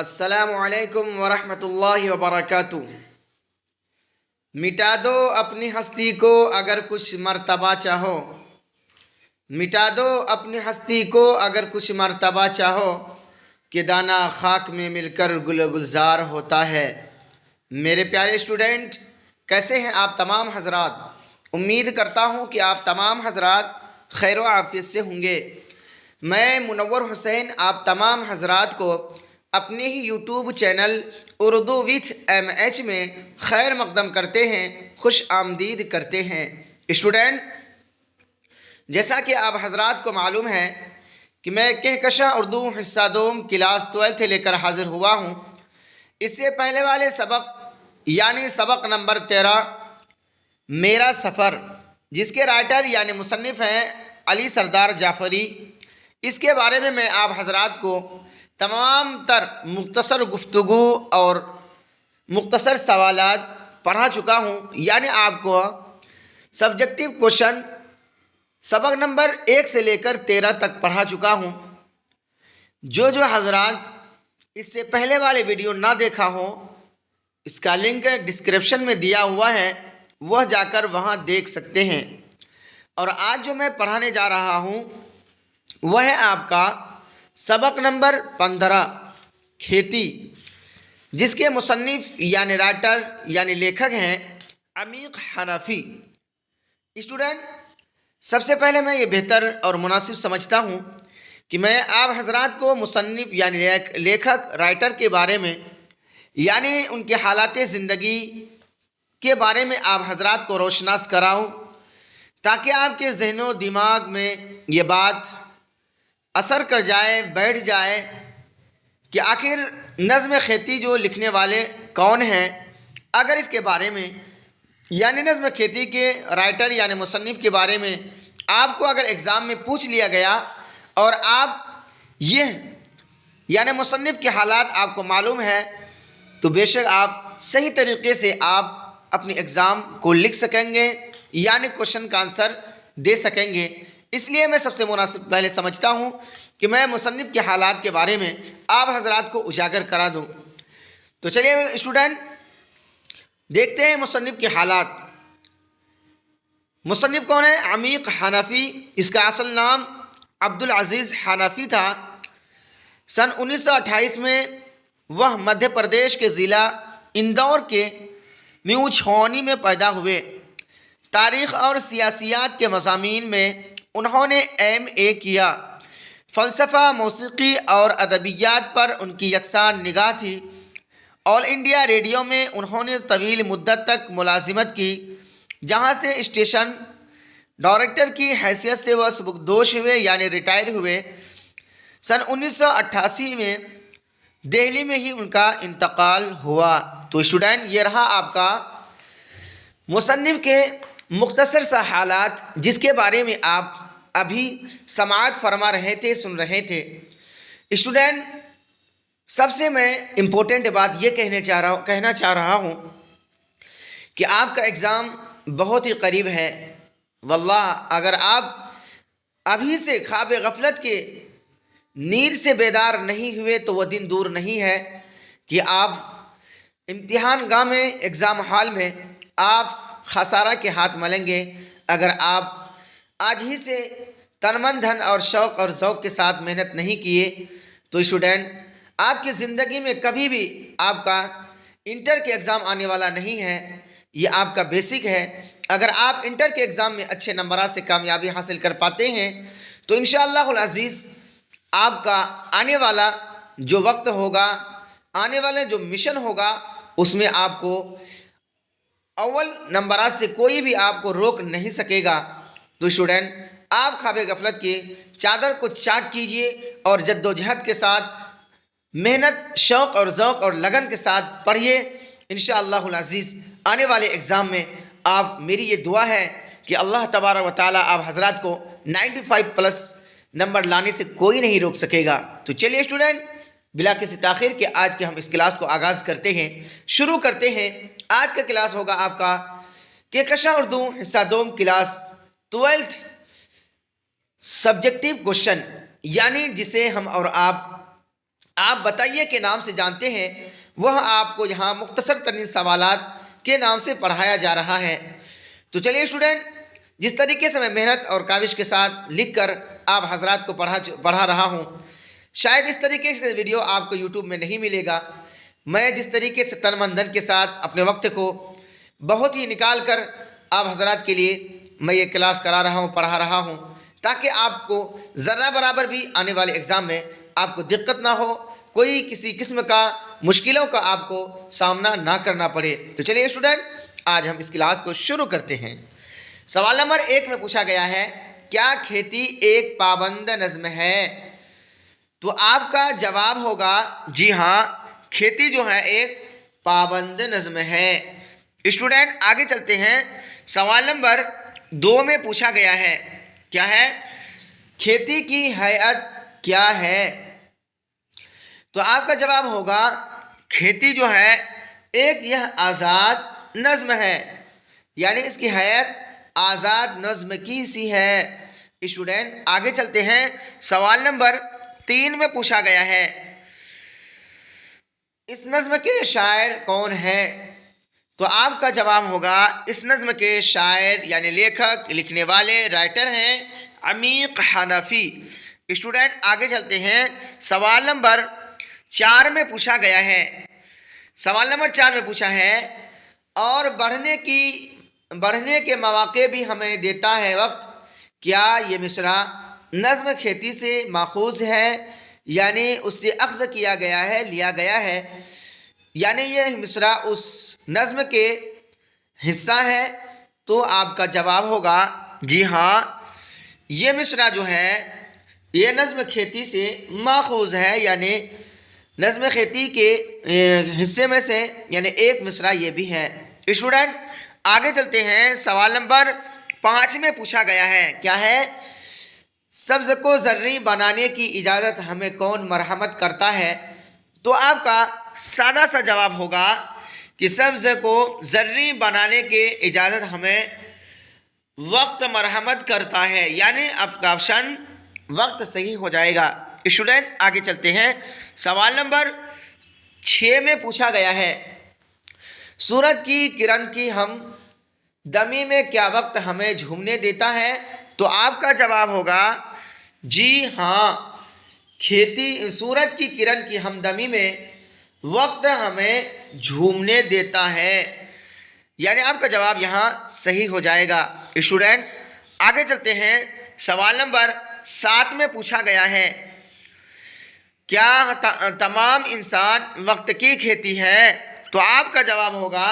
السلام علیکم ورحمۃ اللہ وبرکاتہ۔ مٹا دو اپنی ہستی کو اگر کچھ مرتبہ چاہو، مٹا دو اپنی ہستی کو اگر کچھ مرتبہ چاہو، کہ دانہ خاک میں مل کر گل گلزار ہوتا ہے۔ میرے پیارے اسٹوڈنٹ، کیسے ہیں آپ تمام حضرات؟ امید کرتا ہوں کہ آپ تمام حضرات خیر و عافیت سے ہوں گے۔ میں منور حسین آپ تمام حضرات کو اپنے ہی YouTube channel Urdu with M H میں خیر مقدم کرتے ہیں، خوش آمدید کرتے ہیں۔ اسٹوڈنٹ، جیسا کہ آپ حضرات کو معلوم ہے کہ میں کہکشاں اردو حصہ دوم کلاس 12 لے کر حاضر ہوا ہوں۔ اس سے پہلے والے سبق یعنی سبق نمبر 13 میرا سفر، جس کے رائٹر یعنی مصنف ہیں علی سردار جعفری، اس کے بارے میں آپ حضرات کو تمام تر مختصر گفتگو اور مختصر سوالات پڑھا چکا ہوں، یعنی آپ کو سبجیکٹو کوشچن سبق نمبر 1 سے لے کر 13 تک پڑھا چکا ہوں۔ جو حضرات اس سے پہلے والے ویڈیو نہ دیکھا ہو، اس کا لنک ڈسکرپشن میں دیا ہوا ہے، وہ جا کر وہاں دیکھ سکتے ہیں۔ اور آج جو میں پڑھانے جا رہا ہوں وہ ہے آپ کا سبق نمبر 15 کھیتی، جس کے مصنف یعنی رائٹر یعنی لیکھک ہیں عمیق حنفی۔ اسٹوڈنٹ، سب سے پہلے میں یہ بہتر اور مناسب سمجھتا ہوں کہ میں آپ حضرات کو مصنف یعنی لیکھک رائٹر کے بارے میں یعنی ان کے حالات زندگی کے بارے میں آپ حضرات کو روشناس کراؤں، تاکہ آپ کے ذہن و دماغ میں یہ بات اثر کر جائے، بیٹھ جائے کہ آخر نظم کھیتی جو لکھنے والے کون ہیں۔ اگر اس کے بارے میں یعنی نظم کھیتی کے رائٹر یعنی مصنف کے بارے میں آپ کو اگر ایگزام میں پوچھ لیا گیا اور آپ یہ یعنی مصنف کے حالات آپ کو معلوم ہے، تو بے شک آپ صحیح طریقے سے آپ اپنی ایگزام کو لکھ سکیں گے، یعنی کوشچن کا آنسر دے سکیں گے۔ اس لیے میں سب سے مناسب پہلے سمجھتا ہوں کہ میں مصنف کے حالات کے بارے میں آپ حضرات کو اجاگر کرا دوں۔ تو چلیے اسٹوڈنٹ، دیکھتے ہیں مصنف کے حالات۔ مصنف کون ہے؟ عمیق حنفی۔ اس کا اصل نام عبدالعزیز حنفی تھا۔ سن 1928 میں وہ مدھیہ پردیش کے ضلع اندور کے میوچھونی میں پیدا ہوئے۔ تاریخ اور سیاسیات کے مضامین میں انہوں نے ایم اے کیا۔ فلسفہ، موسیقی اور ادبیات پر ان کی یکساں نگاہ تھی۔ آل انڈیا ریڈیو میں انہوں نے طویل مدت تک ملازمت کی، جہاں سے اسٹیشن ڈائریکٹر کی حیثیت سے وہ سبکدوش ہوئے یعنی ریٹائر ہوئے۔ سن 1988 میں دہلی میں ہی ان کا انتقال ہوا۔ تو اسٹوڈنٹ، یہ رہا آپ کا مصنف کے مختصر سا حالات، جس کے بارے میں آپ ابھی سماعت فرما رہے تھے، سن رہے تھے۔ اسٹوڈنٹ، سب سے میں امپورٹنٹ بات یہ کہنا چاہ رہا ہوں کہ آپ کا ایگزام بہت ہی قریب ہے۔ واللہ اگر آپ ابھی سے خواب غفلت کے نیند سے بیدار نہیں ہوئے تو وہ دن دور نہیں ہے کہ آپ امتحان گاہ میں، ایگزام ہال میں آپ خسارہ کے ہاتھ ملیں گے۔ اگر آپ آج ہی سے تن من دھن اور شوق اور ذوق کے ساتھ محنت نہیں کیے تو اسٹوڈنٹ، آپ کی زندگی میں کبھی بھی آپ کا انٹر کے ایگزام آنے والا نہیں ہے۔ یہ آپ کا بیسک ہے۔ اگر آپ انٹر کے ایگزام میں اچھے نمبرات سے کامیابی حاصل کر پاتے ہیں تو انشاءاللہ العزیز آپ کا آنے والا جو وقت ہوگا، آنے والا جو مشن ہوگا، اس میں آپ کو اول نمبرات سے کوئی بھی آپ کو روک نہیں سکے گا۔ تو اسٹوڈنٹ، آپ خواب غفلت کے چادر کو چاک کیجئے اور جد و جہد کے ساتھ محنت، شوق اور ذوق اور لگن کے ساتھ پڑھیے۔ انشاءاللہ العزیز آنے والے ایگزام میں آپ، میری یہ دعا ہے کہ اللہ تبارک و تعالیٰ آپ حضرات کو 95+ نمبر لانے سے کوئی نہیں روک سکے گا۔ تو چلیے اسٹوڈنٹ، بلا کسی تاخیر کے آج کے ہم اس کلاس کو آغاز کرتے ہیں، شروع کرتے ہیں۔ آج کا کلاس ہوگا آپ کا کہکشاں اردو حصہ دوم کلاس 12 سبجیکٹو کوشچن، یعنی جسے ہم اور آپ آپ بتائیے کے نام سے جانتے ہیں، وہ آپ کو یہاں مختصر ترین سوالات کے نام سے پڑھایا جا رہا ہے۔ تو چلیے اسٹوڈنٹ، جس طریقے سے میں محنت اور کاوش کے ساتھ لکھ کر آپ حضرات کو پڑھا رہا ہوں، شاید اس طریقے سے ویڈیو آپ کو یوٹیوب میں نہیں ملے گا۔ میں جس طریقے سے تن من دھن کے ساتھ اپنے وقت کو بہت ہی نکال کر آپ حضرات کے لیے میں یہ کلاس کرا رہا ہوں، پڑھا رہا ہوں، تاکہ آپ کو ذرہ برابر بھی آنے والے ایگزام میں آپ کو دقت نہ ہو، کوئی کسی قسم کا مشکلوں کا آپ کو سامنا نہ کرنا پڑے۔ تو چلیے اسٹوڈنٹ، آج ہم اس کلاس کو شروع کرتے ہیں۔ سوال نمبر 1 میں پوچھا گیا ہے، کیا کھیتی ایک پابند نظم ہے؟ تو آپ کا جواب ہوگا جی ہاں، کھیتی جو ہے ایک پابند نظم ہے۔ اسٹوڈنٹ آگے چلتے ہیں، سوال نمبر 2 میں پوچھا گیا ہے، کیا ہے؟ کھیتی کی ہیئت کیا ہے؟ تو آپ کا جواب ہوگا کھیتی جو ہے ایک یہ آزاد نظم ہے، یعنی اس کی حیثیت آزاد نظم کی سی ہے۔ اسٹوڈنٹ آگے چلتے ہیں، سوال نمبر 3 میں پوچھا گیا ہے، اس نظم کے شاعر کون ہے؟ تو آپ کا جواب ہوگا اس نظم کے شاعر یعنی لیکھک، لکھنے والے، رائٹر ہیں عمیق حنفی۔ اسٹوڈنٹ آگے چلتے ہیں، سوال نمبر 4 میں پوچھا گیا ہے، سوال نمبر 4 میں پوچھا ہے، اور بڑھنے کے مواقع بھی ہمیں دیتا ہے وقت، کیا یہ مصرع نظم کھیتی سے ماخوذ ہے؟ یعنی اس سے اخذ کیا گیا ہے، لیا گیا ہے، یعنی یہ مصرع اس نظم کے حصہ ہے؟ تو آپ کا جواب ہوگا جی ہاں، یہ مصرع جو ہے یہ نظم کھیتی سے ماخوذ ہے، یعنی نظم کھیتی کے حصے میں سے یعنی ایک مصرع یہ بھی ہے۔ اسٹوڈنٹ آگے چلتے ہیں، سوال نمبر 5 میں پوچھا گیا ہے، کیا ہے؟ سبز کو زرعی بنانے کی اجازت ہمیں کون مرحمت کرتا ہے؟ تو آپ کا سادہ سا جواب ہوگا کہ سبز کو زرعی بنانے کی اجازت ہمیں وقت مرحمت کرتا ہے، یعنی آپ کا آپشن وقت صحیح ہو جائے گا۔ اسٹوڈنٹ آگے چلتے ہیں، سوال نمبر 6 میں پوچھا گیا ہے، سورج کی کرن کی ہم دمی میں کیا وقت ہمیں جھومنے دیتا ہے؟ تو آپ کا جواب ہوگا جی ہاں، سورج کی کرن کی ہمدمی میں وقت ہمیں جھومنے دیتا ہے، یعنی آپ کا جواب یہاں صحیح ہو جائے گا۔ اسٹوڈنٹ آگے چلتے ہیں، سوال نمبر 7 میں پوچھا گیا ہے، کیا تمام انسان وقت کی کھیتی ہے؟ تو آپ کا جواب ہوگا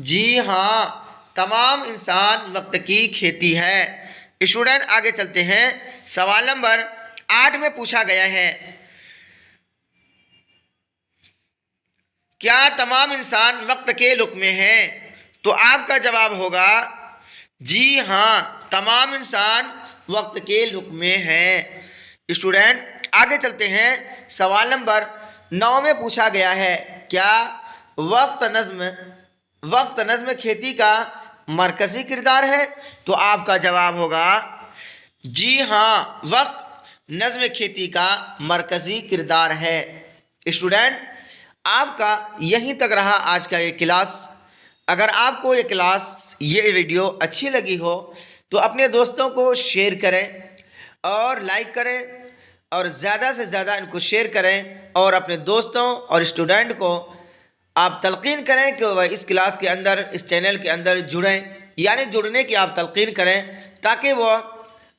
جی ہاں، تمام انسان وقت کی کھیتی ہے۔ اسٹوڈنٹ آگے چلتے ہیں، سوال نمبر 8 میں پوچھا گیا ہے، کیا تمام انسان وقت کے لقمے ہیں؟ تو آپ کا جواب ہوگا جی ہاں، تمام انسان وقت کے لقمے ہیں۔ اسٹوڈنٹ آگے چلتے ہیں، سوال نمبر 9 میں پوچھا گیا ہے، کیا وقت نظم کھیتی کا مرکزی کردار ہے؟ تو آپ کا جواب ہوگا جی ہاں، وقت نظم کھیتی کا مرکزی کردار ہے۔ اسٹوڈنٹ آپ کا یہیں تک رہا آج کا یہ کلاس۔ اگر آپ کو یہ ویڈیو اچھی لگی ہو تو اپنے دوستوں کو شیئر کریں اور لائک کریں، اور زیادہ سے زیادہ ان کو شیئر کریں، اور اپنے دوستوں اور اسٹوڈنٹ کو آپ تلقین کریں کہ وہ اس کلاس کے اندر، اس چینل کے اندر جڑیں، یعنی جڑنے کی آپ تلقین کریں، تاکہ وہ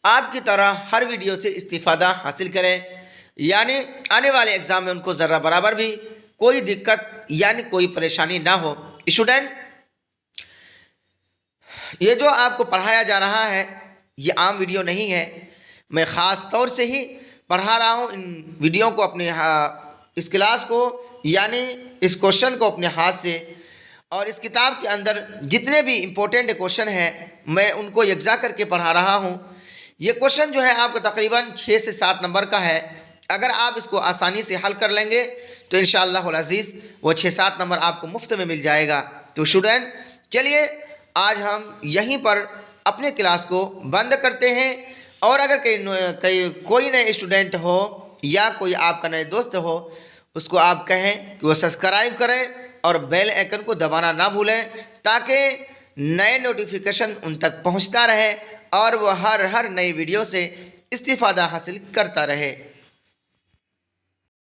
آپ کی طرح ہر ویڈیو سے استفادہ حاصل کریں، یعنی آنے والے ایگزام میں ان کو ذرہ برابر بھی کوئی دقت یعنی کوئی پریشانی نہ ہو۔ اسٹوڈنٹ یہ جو آپ کو پڑھایا جا رہا ہے یہ عام ویڈیو نہیں ہے، میں خاص طور سے ہی پڑھا رہا ہوں۔ ان ویڈیو کو اپنے اس کلاس کو یعنی اس کوشچن کو اپنے ہاتھ سے، اور اس کتاب کے اندر جتنے بھی امپورٹنٹ کوشچن ہیں میں ان کو یکجا کر کے پڑھا رہا ہوں۔ یہ کوشچن جو ہے آپ کو تقریباً 6 سے 7 نمبر کا ہے، اگر آپ اس کو آسانی سے حل کر لیں گے تو انشاءاللہ العزیز وہ 6-7 نمبر آپ کو مفت میں مل جائے گا۔ تو اسٹوڈنٹ چلیے آج ہم یہیں پر اپنے کلاس کو بند کرتے ہیں، اور اگر کوئی نئے اسٹوڈنٹ ہو یا کوئی آپ کا نئے دوست ہو اس کو آپ کہیں کہ وہ سبسکرائب کرے اور بیل آئکن کو دبانا نہ بھولیں تاکہ نئے نوٹیفیکیشن ان تک پہنچتا رہے اور وہ ہر نئی ویڈیو سے استفادہ حاصل کرتا رہے۔